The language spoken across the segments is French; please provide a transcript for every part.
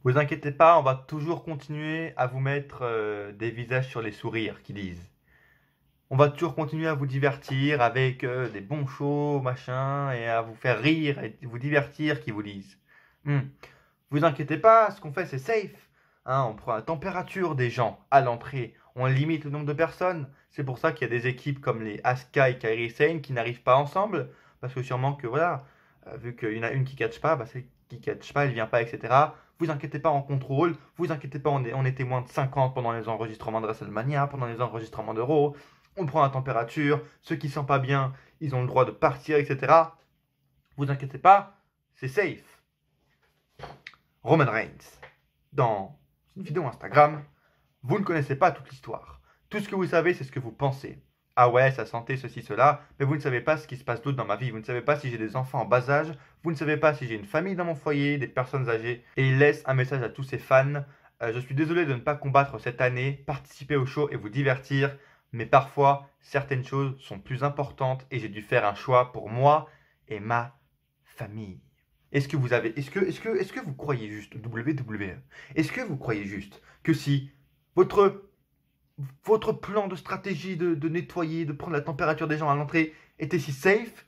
Vous inquiétez pas, on va toujours continuer à vous mettre des visages sur les sourires qui disent. On va toujours continuer à vous divertir avec des bons shows, machin, et à vous faire rire et vous divertir qui vous disent. Hmm. Vous inquiétez pas, ce qu'on fait c'est safe. Hein, on prend la température des gens à l'entrée, on limite le nombre de personnes. C'est pour ça qu'il y a des équipes comme les Asuka et Kairi Sane qui n'arrivent pas ensemble, parce que sûrement que voilà, vu qu'il y en a une qui catch pas, bah celle qui catch pas, elle vient pas, etc. Vous inquiétez pas en contrôle, vous inquiétez pas, on était moins de 50 pendant les enregistrements de WrestleMania, pendant les enregistrements d'Euro. On prend la température, ceux qui sont pas bien, ils ont le droit de partir, etc. Vous inquiétez pas, c'est safe. Roman Reigns, dans une vidéo Instagram, vous ne connaissez pas toute l'histoire. Tout ce que vous savez, c'est ce que vous pensez. Ah ouais, sa santé, ceci, cela, mais vous ne savez pas ce qui se passe d'autre dans ma vie. Vous ne savez pas si j'ai des enfants en bas âge, vous ne savez pas si j'ai une famille dans mon foyer, des personnes âgées. Et il laisse un message à tous ses fans. Je suis désolé de ne pas combattre cette année, participer au show et vous divertir, mais parfois, certaines choses sont plus importantes et j'ai dû faire un choix pour moi et ma famille. Est-ce que vous croyez juste, WWE, est-ce que vous croyez juste que si votre, votre plan de stratégie de nettoyer, de prendre la température des gens à l'entrée était si safe,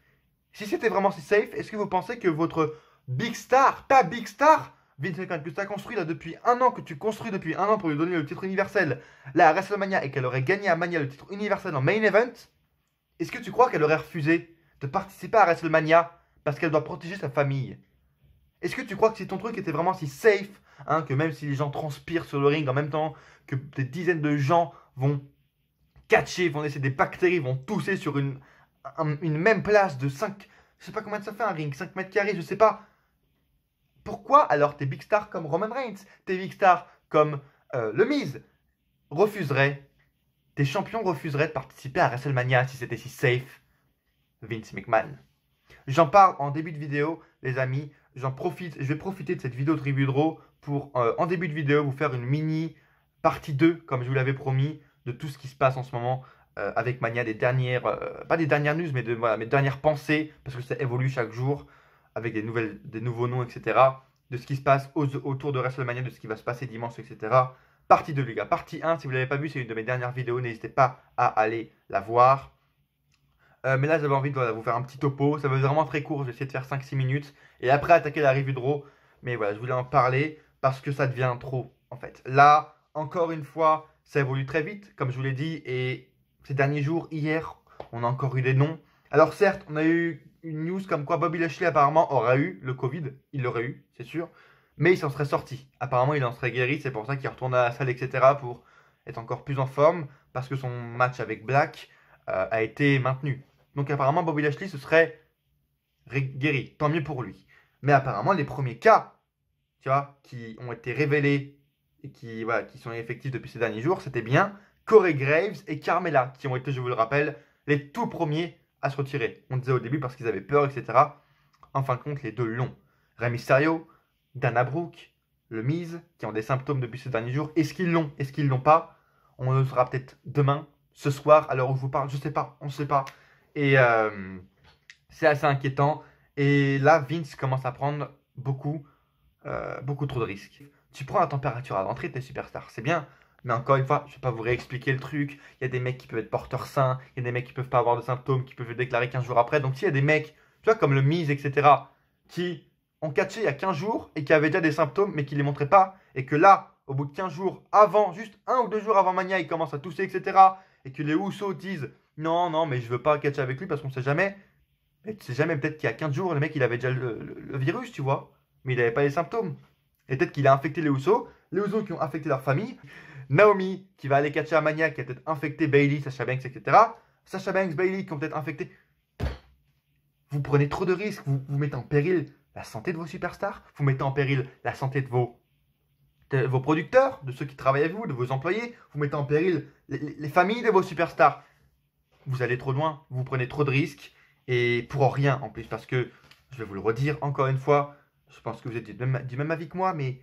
si c'était vraiment si safe, est-ce que vous pensez que votre big star, ta big star, Vince McMahon, que tu as construit là depuis un an, que tu construis depuis un an pour lui donner le titre universel, là à WrestleMania, et qu'elle aurait gagné à Mania le titre universel en main event, est-ce que tu crois qu'elle aurait refusé de participer à WrestleMania parce qu'elle doit protéger sa famille? Est-ce que tu crois que si ton truc était vraiment si safe, hein, que même si les gens transpirent sur le ring en même temps, que des dizaines de gens vont catcher, vont laisser des bactéries, vont tousser sur une même place de 5, je sais pas combien ça fait un ring, 5 mètres carrés, je sais pas. Pourquoi alors tes big stars comme Roman Reigns, tes big stars comme Le Miz refuseraient, tes champions refuseraient de participer à WrestleMania si c'était si safe, Vince McMahon? J'en parle en début de vidéo, les amis. J'en profite, je vais profiter de cette vidéo de review de Raw pour, en début de vidéo, vous faire une mini partie 2, comme je vous l'avais promis, de tout ce qui se passe en ce moment avec Mania, des dernières, pas des dernières news, mais de voilà, mes dernières pensées, parce que ça évolue chaque jour, avec des nouveaux noms, etc. De ce qui se passe autour de WrestleMania, de ce qui va se passer dimanche, etc. Partie 2, les gars. Partie 1, si vous ne l'avez pas vu, c'est une de mes dernières vidéos, n'hésitez pas à aller la voir. Mais là, j'avais envie de voilà, vous faire un petit topo. Ça va être vraiment très court. Je vais essayer de faire 5-6 minutes. Et après, attaquer la revue de Raw. Mais voilà, je voulais en parler parce que ça devient trop, en fait. Là, encore une fois, ça évolue très vite, comme je vous l'ai dit. Et ces derniers jours, hier, on a encore eu des noms. Alors, certes, on a eu une news comme quoi Bobby Lashley, apparemment, aurait eu le Covid. Il l'aurait eu, c'est sûr. Mais il s'en serait sorti. Apparemment, il en serait guéri. C'est pour ça qu'il retourne à la salle, etc. pour être encore plus en forme. Parce que son match avec Black a été maintenu. Donc apparemment, Bobby Lashley se serait guéri. Tant mieux pour lui. Mais apparemment, les premiers cas, tu vois, qui ont été révélés et qui, voilà, qui sont effectifs depuis ces derniers jours, c'était bien Corey Graves et Carmella, qui ont été, je vous le rappelle, les tout premiers à se retirer. On disait au début parce qu'ils avaient peur, etc. En fin de compte, les deux l'ont. Rey Mysterio, Dana Brooke, le Miz, qui ont des symptômes depuis ces derniers jours. Est-ce qu'ils l'ont? Est-ce qu'ils l'ont pas? On le saura peut-être demain, ce soir, à l'heure où je vous parle. Je sais pas, on ne sait pas. Et c'est assez inquiétant. Et là, Vince commence à prendre beaucoup trop de risques. Tu prends la température à l'entrée, t'es superstar, c'est bien. Mais encore une fois, je vais pas vous réexpliquer le truc. Il y a des mecs qui peuvent être porteurs sains, il y a des mecs qui peuvent pas avoir de symptômes, qui peuvent le déclarer 15 jours après. Donc s'il y a des mecs, tu vois, comme le Miz, etc., qui ont catché il y a 15 jours et qui avaient déjà des symptômes, mais qui les montraient pas, et que là, au bout de 15 jours, avant, juste 1 ou 2 jours avant Mania, ils commencent à tousser, etc., et que les Usos disent non, non, mais je veux pas catcher avec lui parce qu'on sait jamais. Et tu sais jamais, peut-être qu'il y a 15 jours, le mec il avait déjà le virus, tu vois, mais il n'avait pas les symptômes. Et peut-être qu'il a infecté les Usos qui ont infecté leur famille, Naomi qui va aller catcher à Mania qui a peut-être infecté Bailey, Sasha Banks, etc. Sasha Banks, Bailey qui ont peut-être infecté. Vous prenez trop de risques, vous mettez en péril la santé de vos superstars, vous mettez en péril la santé de vos producteurs, de ceux qui travaillent avec vous, de vos employés, vous mettez en péril les familles de vos superstars. Vous allez trop loin, vous prenez trop de risques et pour rien en plus parce que, je vais vous le redire encore une fois, je pense que vous êtes du même avis que moi, mais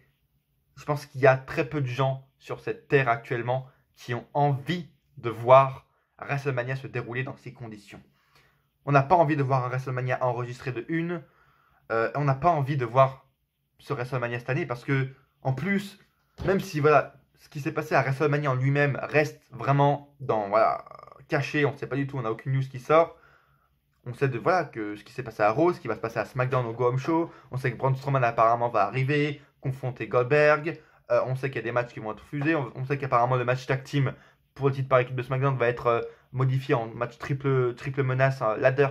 je pense qu'il y a très peu de gens sur cette terre actuellement qui ont envie de voir WrestleMania se dérouler dans ces conditions. On n'a pas envie de voir un WrestleMania enregistré de une, on n'a pas envie de voir ce WrestleMania cette année parce que En plus, même si voilà, ce qui s'est passé à WrestleMania en lui-même reste vraiment voilà, caché, on ne sait pas du tout, on n'a aucune news qui sort. On sait voilà, que ce qui s'est passé à Raw, ce qui va se passer à SmackDown au Go Home Show. On sait que Braun Strowman apparemment va arriver, confronter Goldberg. On sait qu'il y a des matchs qui vont être fusés. On sait qu'apparemment le match tag team pour le titre par équipe de SmackDown va être modifié en match triple menace, ladder.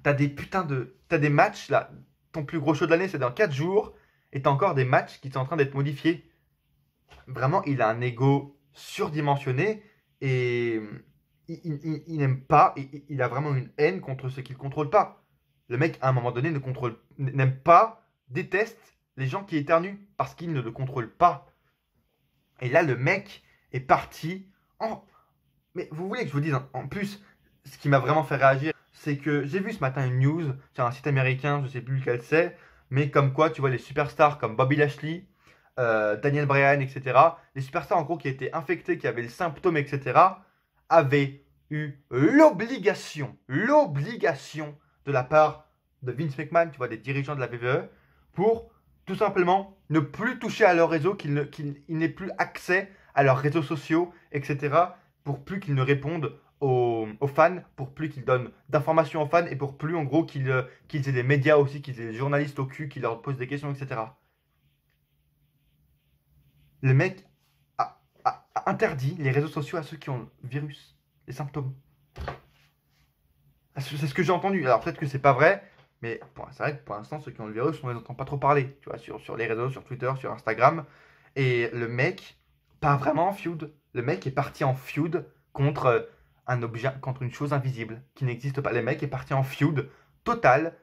T'as des matchs là. Ton plus gros show de l'année, c'est dans 4 jours. Et t'as encore des matchs qui sont en train d'être modifiés. Vraiment, il a un ego surdimensionné. Et il n'aime pas, il a vraiment une haine contre ce qu'il ne contrôle pas. Le mec, à un moment donné, n'aime pas, déteste les gens qui éternuent parce qu'il ne le contrôle pas. Et là, le mec est parti en... Mais vous voulez que je vous dise, en plus, ce qui m'a vraiment fait réagir, c'est que j'ai vu ce matin une news sur un site américain, je sais plus lequel c'est, mais comme quoi, tu vois, les superstars comme Bobby Lashley, Daniel Bryan, etc., les superstars en gros qui étaient infectés, qui avaient le symptôme, etc., avaient eu l'obligation de la part de Vince McMahon, tu vois, des dirigeants de la WWE, pour tout simplement ne plus toucher à leur réseau, qu'ils n'aient plus accès à leurs réseaux sociaux, etc., pour plus qu'ils ne répondent aux fans, pour plus qu'ils donnent d'informations aux fans, et pour plus en gros qu'ils aient des médias aussi, qu'ils aient des journalistes au cul, qui leur posent des questions, etc. Le mec a interdit les réseaux sociaux à ceux qui ont le virus, les symptômes. C'est ce que j'ai entendu. Alors peut-être que c'est pas vrai, mais bon, c'est vrai que pour l'instant, ceux qui ont le virus, on les entend pas trop parler, tu vois, sur les réseaux, sur Twitter, sur Instagram. Et le mec, pas vraiment en feud. Le mec est parti en feud contre un objet, contre une chose invisible qui n'existe pas. Le mec est parti en feud total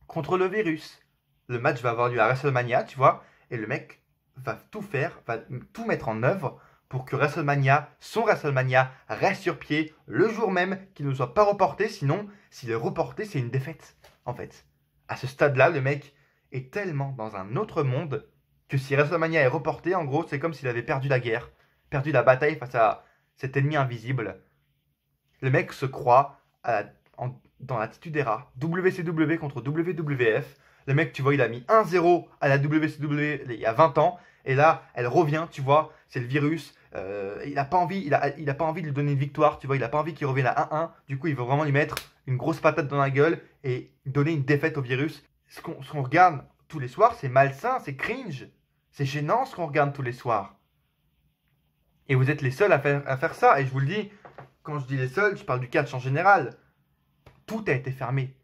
contre le virus. Le match va avoir lieu à WrestleMania, tu vois, et le mec va tout faire, va tout mettre en œuvre pour que son WrestleMania, reste sur pied le jour même, qu'il ne soit pas reporté. Sinon, s'il est reporté, c'est une défaite, en fait. À ce stade-là, le mec est tellement dans un autre monde que si WrestleMania est reporté, en gros, c'est comme s'il avait perdu la guerre, perdu la bataille face à cet ennemi invisible. Le mec se croit dans l'attitude des rats. WCW contre WWF. Le mec, tu vois, il a mis 1-0 à la WCW il y a 20 ans. Et là, elle revient, tu vois, c'est le virus. Il n'a pas envie, il a pas envie de lui donner une victoire, tu vois, il n'a pas envie qu'il revienne à 1-1. Du coup, il veut vraiment lui mettre une grosse patate dans la gueule et donner une défaite au virus. Ce qu'on regarde tous les soirs, c'est malsain, c'est cringe. C'est gênant ce qu'on regarde tous les soirs. Et vous êtes les seuls à faire ça. Et je vous le dis, quand je dis les seuls, je parle du catch en général. Tout a été fermé.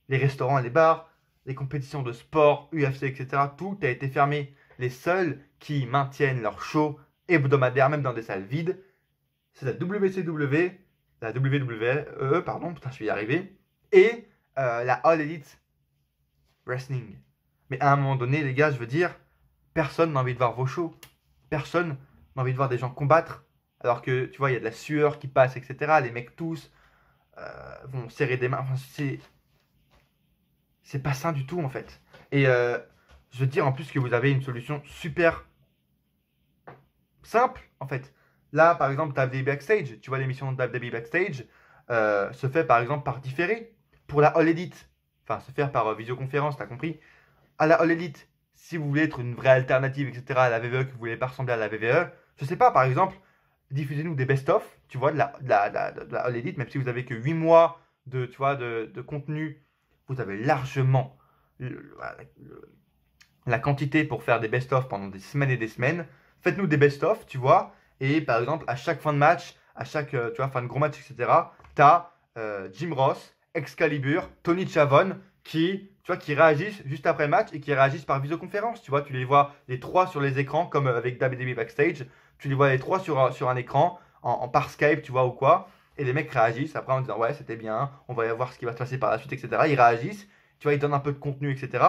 Les restaurants et les bars, les compétitions de sport, UFC, etc. Tout a été fermé. Les seuls qui maintiennent leur show hebdomadaire, même dans des salles vides, c'est la WCW, la WWE, pardon, putain, je vais y arriver, et la All Elite Wrestling. Mais à un moment donné, les gars, je veux dire, personne n'a envie de voir vos shows. Personne n'a envie de voir des gens combattre. Alors que, tu vois, il y a de la sueur qui passe, etc. Les mecs tous vont serrer des mains. Enfin, c'est pas sain du tout, en fait. Et je veux dire, en plus, que vous avez une solution super simple, en fait. Là, par exemple, WWE Backstage. Tu vois, l'émission de WWE Backstage se fait, par exemple, par différé. Pour la All Elite, enfin, se faire par visioconférence, t'as compris. À la All Elite, si vous voulez être une vraie alternative, etc., à la WWE, que vous voulez pas ressembler à la WWE, je sais pas, par exemple, diffusez-nous des best-of, tu vois, de la All Elite, même si vous avez que 8 mois tu vois, de contenu, vous avez largement la quantité pour faire des best-of pendant des semaines et des semaines. Faites-nous des best-of, tu vois, et par exemple, à chaque fin de match, à chaque tu vois, fin de gros match, etc., tu as Jim Ross, Excalibur, Tony Chavon, qui réagissent juste après le match et qui réagissent par visioconférence. Tu vois, tu les vois les trois sur les écrans, comme avec WWE Backstage. Tu les vois les trois sur un écran, par Skype, tu vois, ou quoi. Et les mecs réagissent après en disant, ouais, c'était bien, on va voir ce qui va se passer par la suite, etc. Ils réagissent, tu vois, ils donnent un peu de contenu, etc.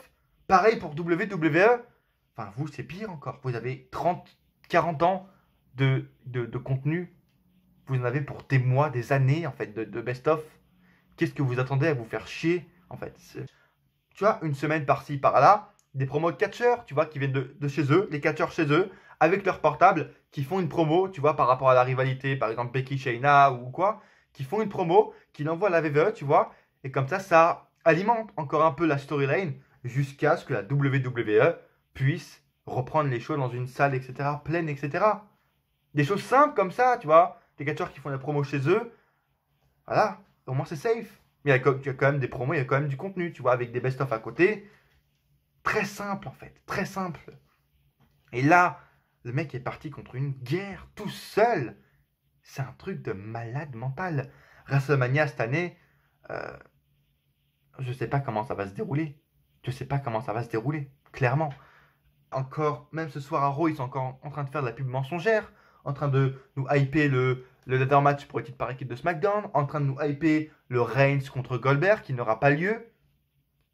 Pareil pour WWE. Enfin, vous, c'est pire encore. Vous avez 30, 40 ans de contenu. Vous en avez pour des mois, des années, en fait, de best-of. Qu'est-ce que vous attendez à vous faire chier, en fait? Tu vois, une semaine par-ci, par-là, des promos de catcheurs, tu vois, qui viennent de chez eux, les catcheurs chez eux, avec leur portable, qui font une promo, tu vois, par rapport à la rivalité, par exemple Becky Shayna ou quoi, qui font une promo, qui l'envoient à la WWE, tu vois, et comme ça alimente encore un peu la storyline jusqu'à ce que la WWE puisse reprendre les shows dans une salle, etc., pleine, etc. Des choses simples comme ça, tu vois. Des catcheurs qui font la promo chez eux, voilà, au moins c'est safe. Mais il y a quand même des promos, il y a quand même du contenu, tu vois, avec des best-of à côté. Très simple, en fait, très simple. Et là, le mec est parti contre une guerre tout seul. C'est un truc de malade mental. WrestleMania cette année, euh, je sais pas comment ça va se dérouler. Je sais pas comment ça va se dérouler, clairement. Encore, même ce soir à Raw, ils sont encore en train de faire de la pub mensongère, en train de nous hyper le ladder match pour les titres par équipe de SmackDown, en train de nous hyper le Reigns contre Goldberg qui n'aura pas lieu.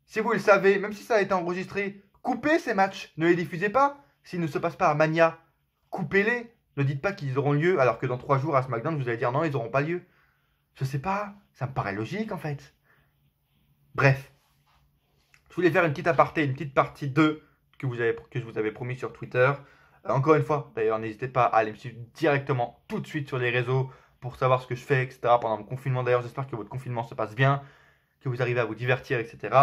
Si vous le savez, même si ça a été enregistré, coupez ces matchs, ne les diffusez pas. S'ils ne se passent pas à Mania, coupez-les. Ne dites pas qu'ils auront lieu alors que dans 3 jours à SmackDown, vous allez dire non, ils n'auront pas lieu. Je sais pas, ça me paraît logique en fait. Bref, je voulais faire une petite aparté, une petite partie 2 que je vous avais promis sur Twitter. Encore une fois, d'ailleurs, n'hésitez pas à aller me suivre directement tout de suite sur les réseaux pour savoir ce que je fais, etc. pendant mon confinement. D'ailleurs, j'espère que votre confinement se passe bien, que vous arrivez à vous divertir, etc.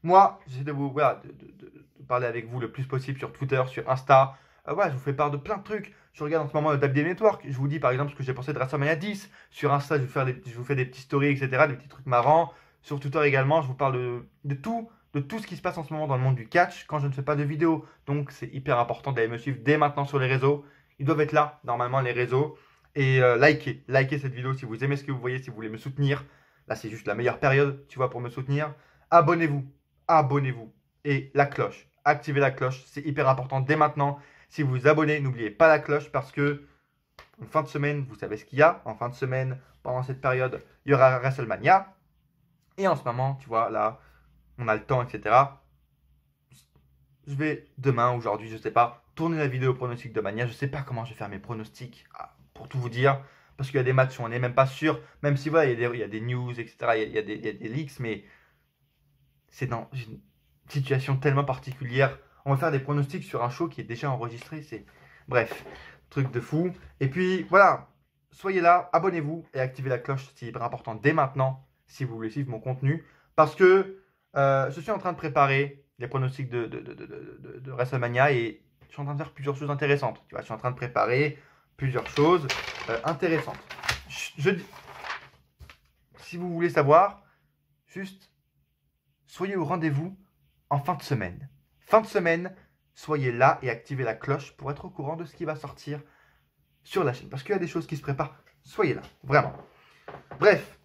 Moi, j'essaie de vous voilà, de parler avec vous le plus possible sur Twitter, sur Insta. Voilà, je vous fais part de plein de trucs. Je regarde en ce moment le WD Network. Je vous dis par exemple ce que j'ai pensé de WrestleMania 10. Sur Insta, je vous fais des petits stories, etc. Des petits trucs marrants. Sur Twitter également, je vous parle de tout ce qui se passe en ce moment dans le monde du catch quand je ne fais pas de vidéo. Donc c'est hyper important d'aller me suivre dès maintenant sur les réseaux. Ils doivent être là, normalement, les réseaux. Et likez cette vidéo si vous aimez ce que vous voyez, si vous voulez me soutenir. Là, c'est juste la meilleure période, tu vois, pour me soutenir. Abonnez-vous, abonnez-vous. Et la cloche, activez la cloche, c'est hyper important dès maintenant. Si vous vous abonnez, n'oubliez pas la cloche parce que en fin de semaine, vous savez ce qu'il y a. En fin de semaine, pendant cette période, il y aura WrestleMania. Et en ce moment, tu vois, là, on a le temps, etc. Je vais demain, aujourd'hui, je sais pas, tourner la vidéo pronostic de Mania. Je sais pas comment je vais faire mes pronostics, pour tout vous dire. Parce qu'il y a des matchs où on n'est même pas sûr. Même si voilà, il y a des news, etc. Il y a des leaks, mais c'est dans une situation tellement particulière. On va faire des pronostics sur un show qui est déjà enregistré. C'est bref, truc de fou. Et puis voilà, soyez là, abonnez-vous et activez la cloche. C'est hyper important dès maintenant si vous voulez suivre mon contenu. Parce que je suis en train de préparer les pronostics de WrestleMania et je suis en train de faire plusieurs choses intéressantes. Tu vois, je suis en train de préparer plusieurs choses intéressantes. Si vous voulez savoir, juste soyez au rendez-vous en fin de semaine. Fin de semaine, soyez là et activez la cloche pour être au courant de ce qui va sortir sur la chaîne. Parce qu'il y a des choses qui se préparent. Soyez là, vraiment. Bref,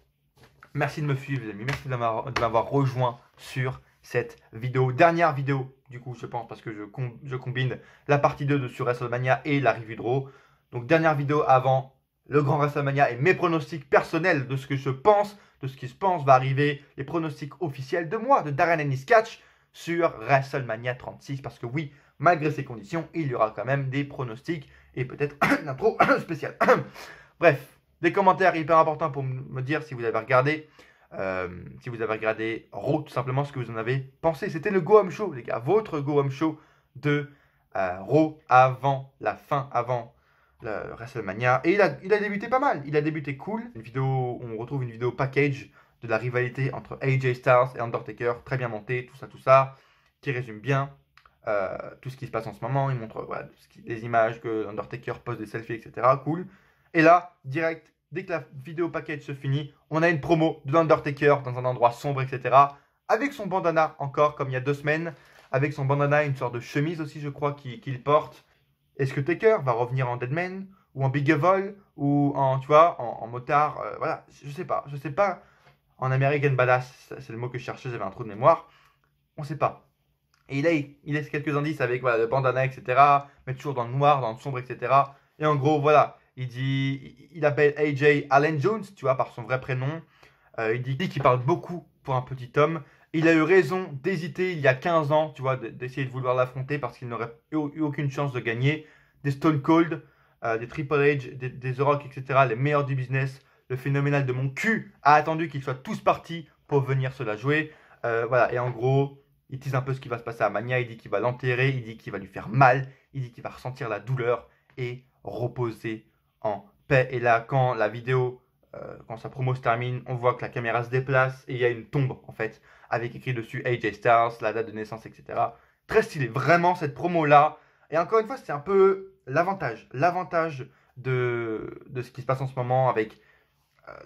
merci de me suivre les amis. Merci de m'avoir rejoint sur cette vidéo. Dernière vidéo, du coup, je pense, parce que je combine la partie 2 de sur WrestleMania et la review de Raw. Donc, dernière vidéo avant le grand WrestleMania et mes pronostics personnels de ce que je pense, de ce qui se pense va arriver, les pronostics officiels de moi, de Darren Ennis Catch, sur WrestleMania 36. Parce que oui, malgré ces conditions, il y aura quand même des pronostics et peut-être une intro spéciale. Bref, des commentaires hyper importants pour me dire si vous avez regardé. Si vous avez regardé Raw, tout simplement ce que vous en avez pensé. C'était le Go Home Show, les gars, votre Go Home Show de Raw avant la fin, avant le WrestleMania. Et il a débuté pas mal, il a débuté cool. Une vidéo, on retrouve une vidéo package de la rivalité entre AJ Styles et Undertaker, très bien montée, tout ça, qui résume bien tout ce qui se passe en ce moment. Il montre voilà, les images que Undertaker pose des selfies, etc. Cool. Et là, direct, dès que la vidéo package se finit, on a une promo de l'Undertaker dans un endroit sombre, etc. Avec son bandana, encore comme il y a 2 semaines. Avec son bandana, une sorte de chemise aussi, je crois, qu'il porte. Est-ce que Taker va revenir en Deadman ou en Big Evil ou en, tu vois, en motard voilà, je sais pas. Je sais pas. En American Badass, c'est le mot que je cherchais, j'avais un trou de mémoire. On sait pas. Et là, il laisse quelques indices avec voilà, le bandana, etc. Mais toujours dans le noir, dans le sombre, etc. Et en gros, voilà, il appelle AJ Allen Jones, tu vois, par son vrai prénom. Il dit qu'il parle beaucoup pour un petit homme. Il a eu raison d'hésiter il y a 15 ans, tu vois, d'essayer de vouloir l'affronter parce qu'il n'aurait eu aucune chance de gagner. Des Stone Cold, des Triple H, des The Rock, etc. Les meilleurs du business. Le phénoménal de mon cul a attendu qu'ils soient tous partis pour venir se la jouer. Voilà, et en gros, il tease un peu ce qui va se passer à Mania. Il dit qu'il va l'enterrer, il dit qu'il va lui faire mal, il dit qu'il va ressentir la douleur et reposer en paix. Et là, quand la vidéo, quand sa promo se termine, on voit que la caméra se déplace et il y a une tombe en fait, avec écrit dessus AJ Styles, la date de naissance, etc. Très stylé, vraiment cette promo-là. Et encore une fois, c'est un peu l'avantage. L'avantage de ce qui se passe en ce moment avec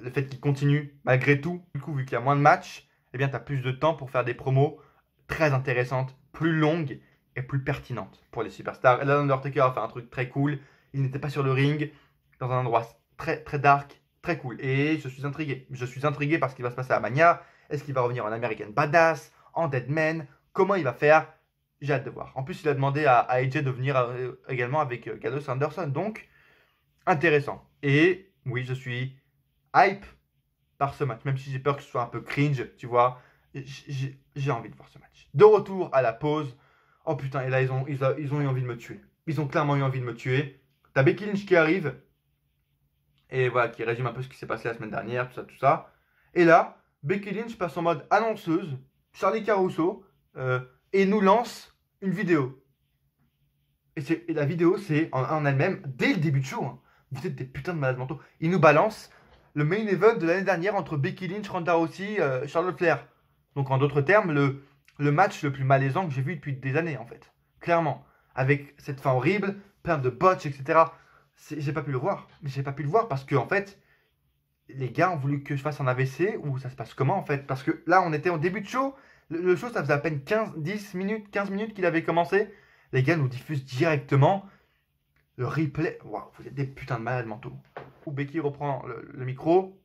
le fait qu'il continue malgré tout. Du coup, vu qu'il y a moins de matchs, eh bien, tu as plus de temps pour faire des promos très intéressantes, plus longues et plus pertinentes pour les superstars. Et là, Undertaker a fait un truc très cool. Il n'était pas sur le ring, dans un endroit très, très dark, très cool. Et je suis intrigué. Je suis intrigué par ce qui va se passer à Mania. Est-ce qu'il va revenir en American Badass, en Deadman? Comment il va faire? J'ai hâte de voir. En plus, il a demandé à AJ de venir également avec Gallows Anderson. Donc, intéressant. Et oui, je suis hype par ce match. Même si j'ai peur que ce soit un peu cringe, tu vois. J'ai envie de voir ce match. De retour à la pause. Oh putain, et là, ils ont eu envie de me tuer. Ils ont clairement eu envie de me tuer. T'as Becky Lynch qui arrive. Et voilà, qui résume un peu ce qui s'est passé la semaine dernière, tout ça, tout ça. Et là, Becky Lynch passe en mode annonceuse, Charlie Caruso, et nous lance une vidéo. Et la vidéo, c'est en elle-même, dès le début de show, hein, vous êtes des putains de malades mentaux. Il nous balance le main event de l'année dernière entre Becky Lynch, Ronda Rousey, Charlotte Flair. Donc en d'autres termes, le match le plus malaisant que j'ai vu depuis des années, en fait. Clairement. Avec cette fin horrible, plein de botches, etc. J'ai pas pu le voir. J'ai pas pu le voir parce que, en fait, les gars ont voulu que je fasse un AVC ou ça se passe comment, en fait? Parce que là, on était en début de show. Le show, ça faisait à peine 10 minutes, 15 minutes qu'il avait commencé. Les gars nous diffusent directement le replay. Waouh, vous êtes des putains de malades mentaux. Où Becky reprend le micro.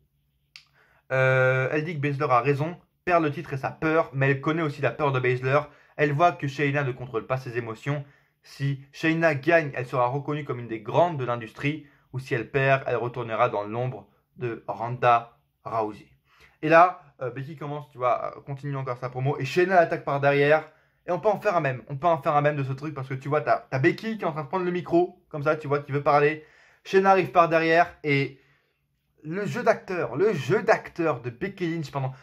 Elle dit que Baszler a raison, perd le titre et sa peur, mais elle connaît aussi la peur de Baszler. Elle voit que Shayna ne contrôle pas ses émotions. Si Shayna gagne, elle sera reconnue comme une des grandes de l'industrie, ou si elle perd, elle retournera dans l'ombre de Ronda Rousey. Et là, Becky commence, tu vois, continue encore sa promo, et Shayna l'attaque par derrière. Et on peut en faire un mème. On peut en faire un mème de ce truc parce que tu vois, t'as Becky qui est en train de prendre le micro, comme ça, tu vois, qui veut parler. Shayna arrive par derrière et le jeu d'acteur de Becky Lynch pendant.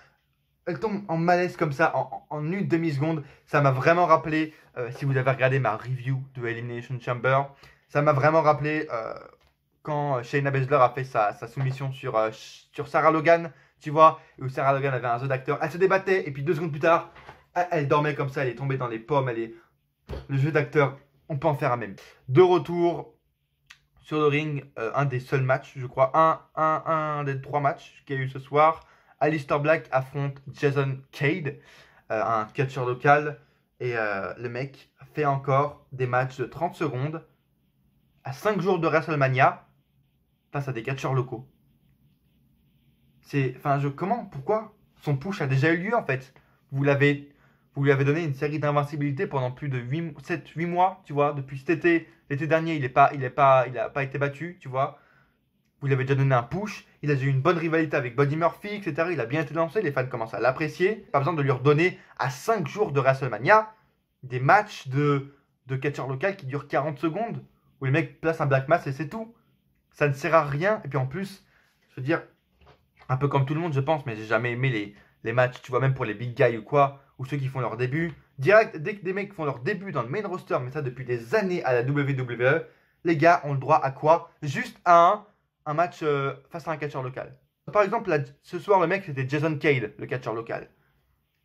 Elle tombe en malaise comme ça en une demi-seconde. Ça m'a vraiment rappelé, si vous avez regardé ma review de Elimination Chamber, ça m'a vraiment rappelé quand Shayna Baszler a fait sa soumission sur Sarah Logan, tu vois, où Sarah Logan avait un jeu d'acteur. Elle se débattait et puis 2 secondes plus tard, elle dormait comme ça, elle est tombée dans les pommes, le jeu d'acteur, on peut en faire un même. De retour sur le ring, un des seuls matchs, je crois, un des 3 matchs qu'il y a eu ce soir. Aleister Black affronte Jason Cade, un catcheur local, et le mec fait encore des matchs de 30 secondes à 5 jours de WrestleMania face à des catcheurs locaux. Comment, pourquoi? Son push a déjà eu lieu en fait. Vous lui avez donné une série d'invincibilité pendant plus de 7-8 mois, tu vois. Depuis cet été, l'été dernier, il a pas été battu, tu vois. Vous lui avez déjà donné un push. Il a eu une bonne rivalité avec Buddy Murphy, etc. Il a bien été lancé. Les fans commencent à l'apprécier. Pas besoin de lui redonner à 5 jours de WrestleMania des matchs de catcheur local qui durent 40 secondes. Où les mecs placent un black mass et c'est tout. Ça ne sert à rien. Et puis en plus, je veux dire, un peu comme tout le monde, je pense, mais j'ai jamais aimé les matchs, tu vois, même pour les big guys ou quoi, ou ceux qui font leur début. Direct, dès que des mecs font leur début dans le main roster, mais ça depuis des années à la WWE, les gars ont le droit à quoi? Juste à un match face à un catcheur local. Par exemple, là, ce soir, le mec, c'était Jason Cade, le catcheur local.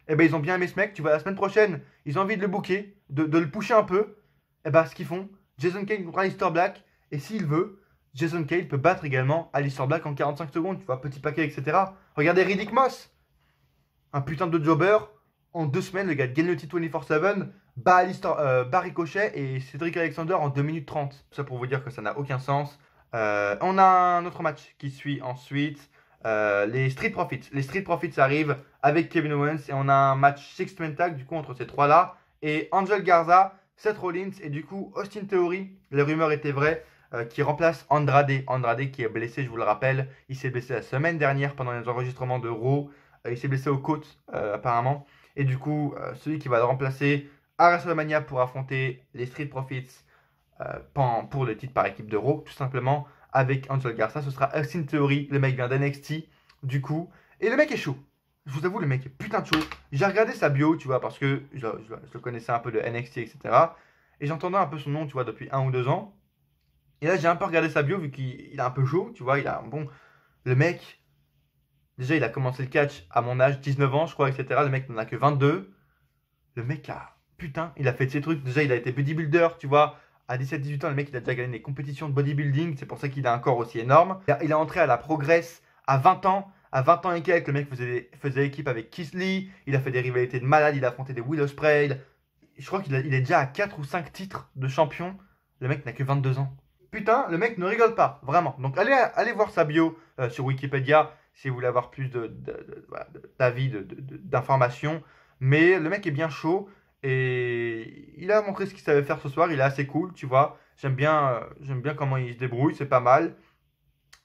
Et ben ils ont bien aimé ce mec, tu vois, la semaine prochaine, ils ont envie de le booker, de le pusher un peu. Et ben ce qu'ils font, Jason Cade contre Aleister Black, et s'il veut, Jason Cade peut battre également Aleister Black en 45 secondes, tu vois, petit paquet, etc. Regardez Riddick Moss, un putain de jobber. En 2 semaines, le gars gagne le titre 24/7, bat Ricochet et Cedric Alexander en 2 minutes 30. Ça pour vous dire que ça n'a aucun sens. On a un autre match qui suit ensuite. Les Street Profits. Les Street Profits arrivent avec Kevin Owens et on a un match six-man tag du coup entre ces trois-là. Et Angel Garza, Seth Rollins et du coup Austin Theory, les rumeurs étaient vraies, qui remplace Andrade. Andrade qui est blessé, je vous le rappelle. Il s'est blessé la semaine dernière pendant les enregistrements de Raw. Il s'est blessé aux côtes apparemment. Et du coup, celui qui va le remplacer à WrestleMania pour affronter les Street Profits pour le titre par équipe de Raw, tout simplement, avec Angel Garza, ce sera Austin Theory, le mec vient d'NXT, du coup, et le mec est chaud. Je vous avoue, le mec est putain de chaud. J'ai regardé sa bio, tu vois, parce que je le connaissais un peu de NXT, etc. Et j'entendais un peu son nom, tu vois, depuis 1 ou 2 ans. Et là, j'ai un peu regardé sa bio, vu qu'il est un peu chaud, tu vois, il a un bon... Le mec, déjà, il a commencé le catch à mon âge, 19 ans, je crois, etc. Le mec n'en a que 22. Le mec a putain, il a fait de ses trucs. Déjà, il a été bodybuilder, tu vois. À 17-18 ans, le mec, il a déjà gagné des compétitions de bodybuilding. C'est pour ça qu'il a un corps aussi énorme. Il est entré à la Progress à 20 ans. À 20 ans et quelques, le mec faisait équipe avec Keith Lee. Il a fait des rivalités de malade. Il a affronté des Will Ospreay. Je crois il est déjà à 4 ou 5 titres de champion. Le mec n'a que 22 ans. Putain, le mec ne rigole pas, vraiment. Donc allez voir sa bio sur Wikipédia si vous voulez avoir plus voilà, d'avis, d'informations. Mais le mec est bien chaud et il a montré ce qu'il savait faire ce soir. Il est assez cool, tu vois. J'aime bien comment il se débrouille, c'est pas mal.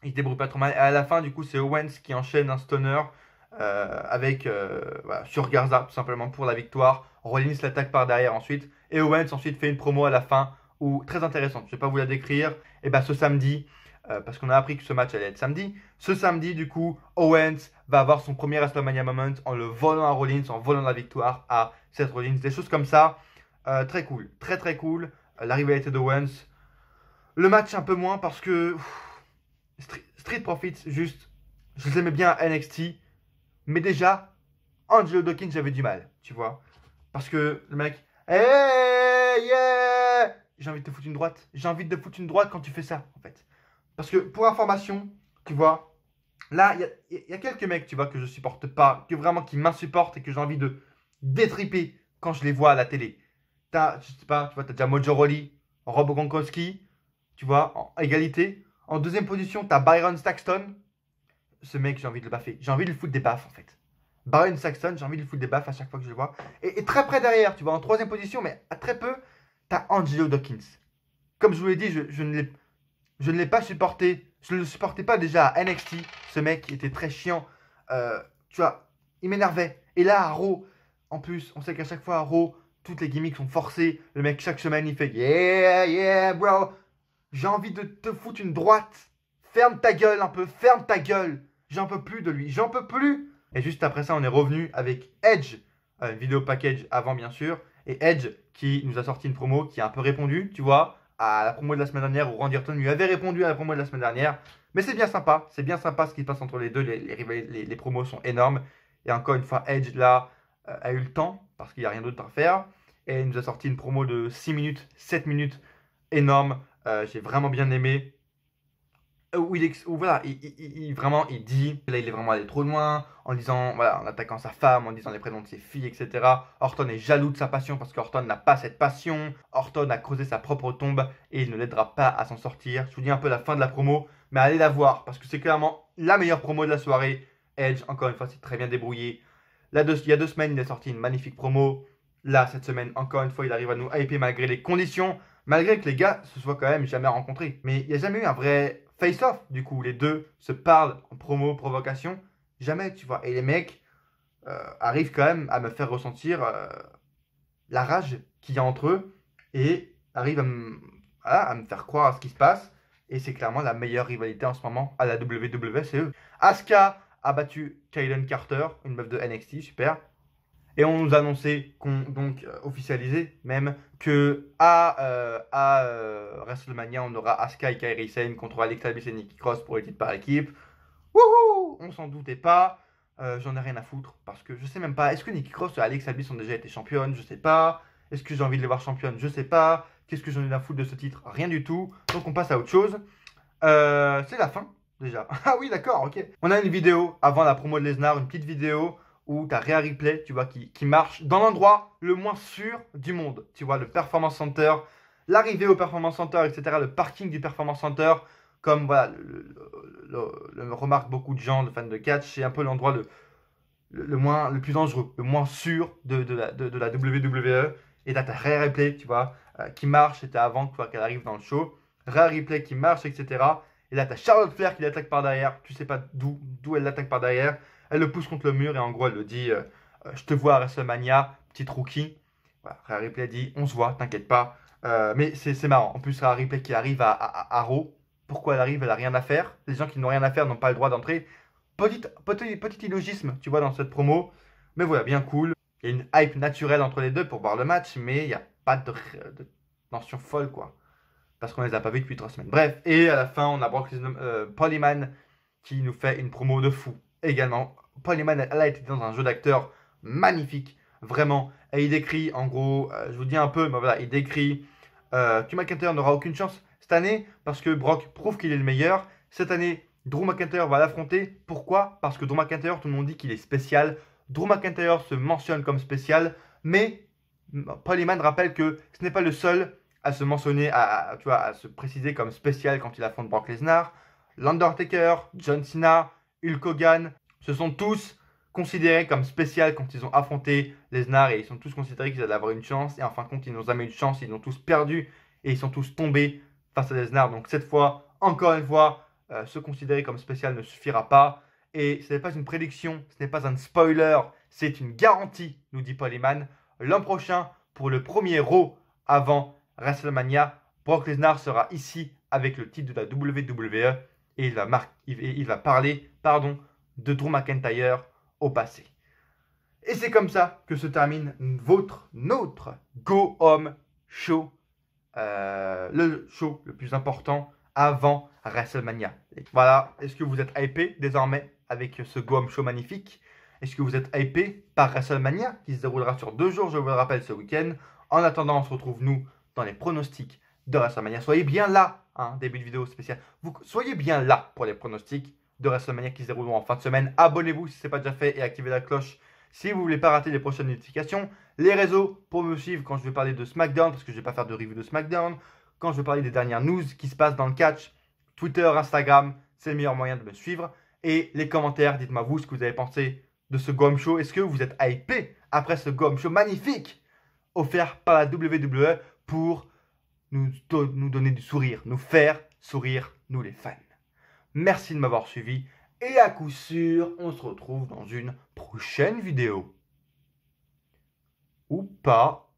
Il se débrouille pas trop mal. Et à la fin, du coup, c'est Owens qui enchaîne un stunner voilà, sur Garza, tout simplement pour la victoire. Rollins l'attaque par derrière ensuite. Et Owens ensuite fait une promo à la fin très intéressante. Je ne vais pas vous la décrire. Et bah, ce samedi, parce qu'on a appris que ce match allait être samedi. Ce samedi, du coup, Owens va avoir son premier WrestleMania Moment en le volant à Rollins, en volant la victoire à Seth Rollins. Des choses comme ça. Très cool. Très très cool. La rivalité d'Owens. Le match un peu moins parce que Street Profits, juste, je les aimais bien à NXT. Mais déjà, Angelo Dawkins, j'avais du mal, tu vois. Parce que le mec, hey, yeah! J'ai envie de te foutre une droite. J'ai envie de te foutre une droite quand tu fais ça, en fait. Parce que, pour information, tu vois, là, il y a quelques mecs, tu vois, que je supporte pas, qui m'insupportent et que j'ai envie de détriper quand je les vois à la télé. Je sais pas, tu vois, t'as déjà Mojo Rawley, Rob Gronkowski, tu vois, en égalité. En deuxième position, t'as Byron Saxton. Ce mec, j'ai envie de le baffer. J'ai envie de le foutre des baffes, en fait. Byron Saxton, j'ai envie de lui foutre des baffes à chaque fois que je le vois. Et très près derrière, tu vois, en troisième position, mais à très peu, t'as Angelo Dawkins. Comme je vous l'ai dit, je ne l'ai pas supporté. Je ne le supportais pas déjà à NXT. Ce mec était très chiant. Tu vois, il m'énervait. Et là, à Raw, en plus, on sait qu'à chaque fois à Raw, toutes les gimmicks sont forcées. Le mec, chaque semaine, il fait Yeah, yeah, bro. J'ai envie de te foutre une droite. Ferme ta gueule un peu, ferme ta gueule. J'en peux plus de lui, j'en peux plus. Et juste après ça, on est revenu avec Edge, vidéo package avant bien sûr, et Edge qui nous a sorti une promo qui a un peu répondu, tu vois, à la promo de la semaine dernière où Randy Orton lui avait répondu à la promo de la semaine dernière. Mais c'est bien sympa ce qui se passe entre les deux, les promos sont énormes. Et encore une fois, Edge là a eu le temps parce qu'il n'y a rien d'autre à faire. Et il nous a sorti une promo de 6 minutes, 7 minutes, énorme. J'ai vraiment bien aimé. Où voilà, vraiment, il dit, là il est vraiment allé trop loin, en disant, voilà, en attaquant sa femme, en disant les prénoms de ses filles, etc. Orton est jaloux de sa passion parce qu'Orton n'a pas cette passion. Orton a creusé sa propre tombe et il ne l'aidera pas à s'en sortir. Je vous dis un peu la fin de la promo, mais allez la voir parce que c'est clairement la meilleure promo de la soirée. Edge, encore une fois, c'est très bien débrouillé. Là, il y a 2 semaines, il a sorti une magnifique promo. Là, cette semaine, encore une fois, il arrive à nous hyper malgré les conditions. Malgré que les gars se soient quand même jamais rencontrés. Mais il n'y a jamais eu un vrai face-off, du coup. Les deux se parlent en promo, provocation. Jamais, tu vois. Et les mecs arrivent quand même à me faire ressentir la rage qu'il y a entre eux. Et arrivent voilà, à me faire croire à ce qui se passe. Et c'est clairement la meilleure rivalité en ce moment à la WWE, c'est eux. Asuka a battu Kayden Carter, une meuf de NXT, super. Et on nous a annoncé, donc officialisé même, que à WrestleMania, on aura Asuka et Kairi Sane contre Alexa Bliss et Nikki Cross pour les titres par équipe. Wouhou! On s'en doutait pas. J'en ai rien à foutre parce que je sais même pas. Est-ce que Nikki Cross et Alexa Bliss ont déjà été championnes? Je sais pas. Est-ce que j'ai envie de les voir championnes? Je sais pas. Qu'est-ce que j'en ai à foutre de ce titre? Rien du tout. Donc on passe à autre chose. C'est la fin déjà. Ah oui, d'accord, ok. On a une vidéo avant la promo de Lesnar, une petite vidéo où tu as Rhea Ripley, tu vois, qui marche dans l'endroit le moins sûr du monde. Tu vois, le Performance Center, l'arrivée au Performance Center, etc., le parking du Performance Center, comme voilà, le remarquent beaucoup de gens, de fans de catch, c'est un peu l'endroit le plus dangereux, le moins sûr de la WWE. Et là, tu as Rhea Ripley, tu vois, qui marche, c'était avant qu'elle arrive dans le show. Rhea Ripley qui marche, etc. Et là, tu as Charlotte Flair qui l'attaque par derrière. Tu sais pas d'où elle l'attaque par derrière. Elle le pousse contre le mur et en gros, elle le dit je te vois à WrestleMania, petite rookie. Voilà, Rhea Ripley dit on se voit, t'inquiète pas. Mais c'est marrant. En plus, Rhea Ripley qui arrive à Raw. Pourquoi elle arrive? Elle a rien à faire. Les gens qui n'ont rien à faire n'ont pas le droit d'entrer. Petit illogisme, tu vois, dans cette promo. Mais voilà, bien cool. Il y a une hype naturelle entre les deux pour voir le match, mais il n'y a pas de tension folle, quoi. Parce qu'on les a pas vus depuis 3 semaines. Bref, et à la fin, on a Paul Heyman qui nous fait une promo de fou. Également, Paul Heyman, elle a été dans un jeu d'acteur magnifique. vraiment. Et il décrit, en gros, je vous dis un peu, mais voilà, il décrit que McIntyre n'aura aucune chance cette année parce que Brock prouve qu'il est le meilleur. Cette année, Drew McIntyre va l'affronter. Pourquoi? Parce que Drew McIntyre, tout le monde dit qu'il est spécial. Drew McIntyre se mentionne comme spécial, mais Paul Heyman rappelle que ce n'est pas le seul à se mentionner, tu vois, à se préciser comme spécial quand il affronte Brock Lesnar. L'Undertaker, John Cena, Hulk Hogan, ce sont tous considérés comme spécial quand ils ont affronté Lesnar et ils sont tous considérés qu'ils allaient avoir une chance et en fin de compte ils n'ont jamais eu de chance, ils ont tous perdu et ils sont tous tombés face à Lesnar. Donc cette fois, encore une fois, se considérer comme spécial ne suffira pas et ce n'est pas une prédiction, ce n'est pas un spoiler, c'est une garantie, nous dit Paul Heyman. L'an prochain, pour le premier Raw avant WrestleMania, Brock Lesnar sera ici avec le titre de la WWE et il va parler de Drew McIntyre au passé. Et c'est comme ça que se termine notre Go Home Show, le show le plus important avant WrestleMania. Et voilà, est-ce que vous êtes hypé désormais avec ce Go Home Show magnifique? Est-ce que vous êtes hypé par WrestleMania qui se déroulera sur 2 jours, je vous le rappelle, ce week-end? En attendant, on se retrouve nous dans les pronostics de WrestleMania. Soyez bien là, début de vidéo spéciale. Soyez bien là pour les pronostics de WrestleMania qui se dérouleront en fin de semaine. Abonnez-vous si ce n'est pas déjà fait et activez la cloche si vous ne voulez pas rater les prochaines notifications. Les réseaux pour me suivre quand je vais parler de SmackDown, parce que je ne vais pas faire de review de SmackDown. Quand je vais parler des dernières news qui se passent dans le catch, Twitter, Instagram, c'est le meilleur moyen de me suivre. Et les commentaires, dites-moi vous ce que vous avez pensé de ce Go Home Show. Est-ce que vous êtes hypé après ce Go Home Show magnifique offert par la WWE pour nous donner du sourire, nous faire sourire, nous les fans. Merci de m'avoir suivi et à coup sûr, on se retrouve dans une prochaine vidéo. Ou pas.